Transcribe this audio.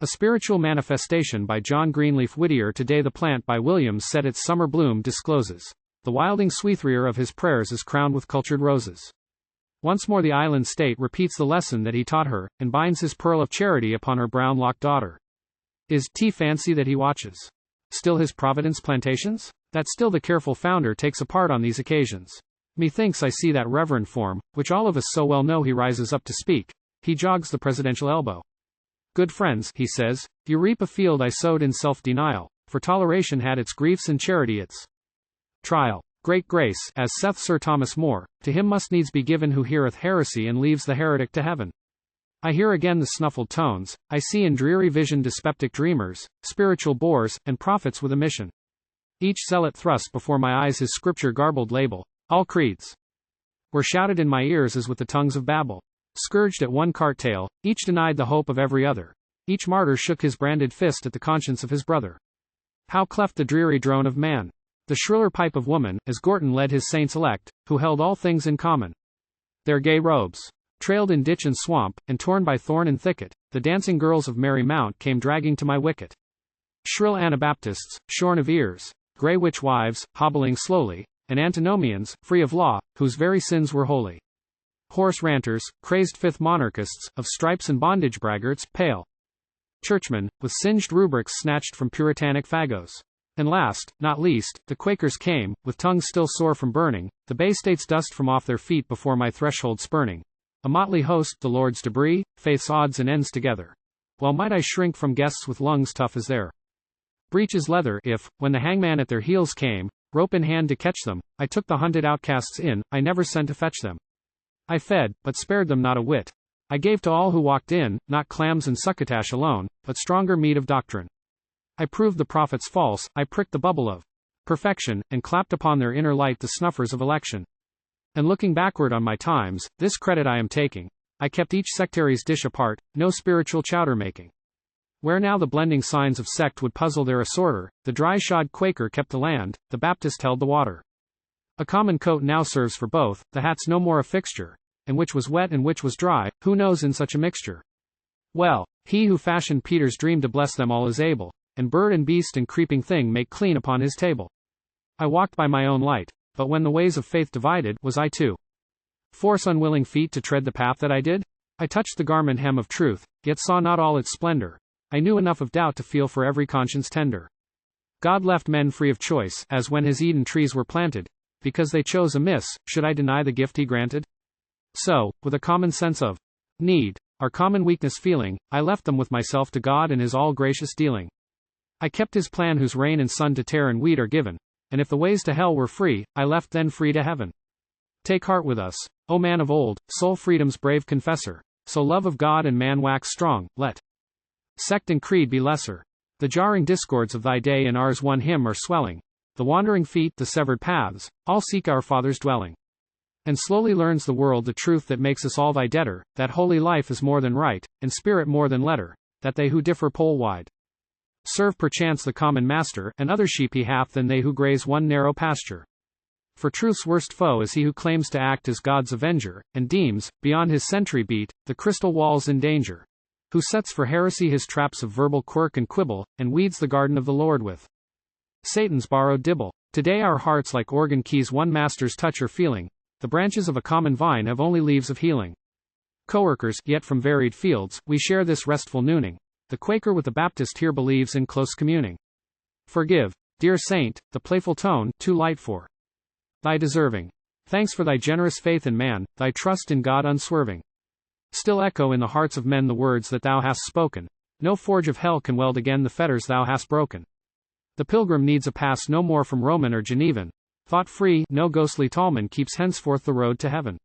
A Spiritual Manifestation by John Greenleaf Whittier. Today the plant by Williams said its summer bloom discloses. The wilding sweethrier of his prayers is crowned with cultured roses. Once more the island state repeats the lesson that he taught her, and binds his pearl of charity upon her brown-locked daughter. Is t fancy that he watches still his Providence plantations? That still the careful founder takes a part on these occasions. Methinks I see that reverend form, which all of us so well know. He rises up to speak. He jogs the presidential elbow. Good friends, he says, you reap a field I sowed in self-denial, for toleration had its griefs and charity its trial. Great grace, as saith Sir Thomas More, to him must needs be given who heareth heresy and leaves the heretic to heaven. I hear again the snuffled tones, I see in dreary vision dyspeptic dreamers, spiritual bores, and prophets with a mission. Each zealot thrust before my eyes his scripture-garbled label. All creeds were shouted in my ears as with the tongues of Babel. Scourged at one cart tail, each denied the hope of every other. Each martyr shook his branded fist at the conscience of his brother. How cleft the dreary drone of man, the shriller pipe of woman, as Gorton led his saints elect, who held all things in common. Their gay robes, trailed in ditch and swamp, and torn by thorn and thicket, the dancing girls of Mary Mount came dragging to my wicket. Shrill Anabaptists, shorn of ears, grey witch wives, hobbling slowly, and antinomians, free of law, whose very sins were holy. Hoarse ranters, crazed fifth monarchists, of stripes and bondage braggarts, pale churchmen, with singed rubrics snatched from puritanic fagos. And last, not least, the Quakers came, with tongues still sore from burning, the Bay States dust from off their feet before my threshold spurning. A motley host, the Lord's debris, faith's odds and ends together. Well might I shrink from guests with lungs tough as their breeches leather, if, when the hangman at their heels came, rope in hand to catch them, I took the hunted outcasts in, I never sent to fetch them. I fed, but spared them not a whit. I gave to all who walked in, not clams and succotash alone, but stronger meat of doctrine. I proved the prophets false, I pricked the bubble of perfection, and clapped upon their inner light the snuffers of election. And looking backward on my times, this credit I am taking. I kept each sectary's dish apart, no spiritual chowder making. Where now the blending signs of sect would puzzle their assorter, the dry-shod Quaker kept the land, the Baptist held the water. A common coat now serves for both, the hat's no more a fixture, and which was wet and which was dry, who knows in such a mixture? Well, he who fashioned Peter's dream to bless them all is able, and bird and beast and creeping thing make clean upon his table. I walked by my own light, but when the ways of faith divided, was I too force unwilling feet to tread the path that I did? I touched the garment hem of truth, yet saw not all its splendor. I knew enough of doubt to feel for every conscience tender. God left men free of choice, as when his Eden trees were planted. Because they chose amiss, should I deny the gift he granted? So, with a common sense of need, our common weakness feeling, I left them with myself to God and his all-gracious dealing. I kept his plan whose rain and sun to tear and weed are given, and if the ways to hell were free, I left then free to heaven. Take heart with us, O man of old, soul freedom's brave confessor, so love of God and man wax strong, let sect and creed be lesser. The jarring discords of thy day and ours one hymn are swelling. The wandering feet, the severed paths, all seek our Father's dwelling. And slowly learns the world the truth that makes us all thy debtor, that holy life is more than right, and spirit more than letter, that they who differ pole-wide serve perchance the common master, and other sheep he hath than they who graze one narrow pasture. For truth's worst foe is he who claims to act as God's avenger, and deems, beyond his sentry beat, the crystal walls in danger. Who sets for heresy his traps of verbal quirk and quibble, and weeds the garden of the Lord with Satan's borrowed dibble. Today our hearts like organ keys one master's touch are feeling. The branches of a common vine have only leaves of healing. Co-workers, yet from varied fields, we share this restful nooning. The Quaker with the Baptist here believes in close communing. Forgive, dear saint, the playful tone, too light for thy deserving. Thanks for thy generous faith in man, thy trust in God unswerving. Still echo in the hearts of men the words that thou hast spoken. No forge of hell can weld again the fetters thou hast broken. The pilgrim needs a pass no more from Roman or Genevan. Thought free, no ghostly tallman keeps henceforth the road to heaven.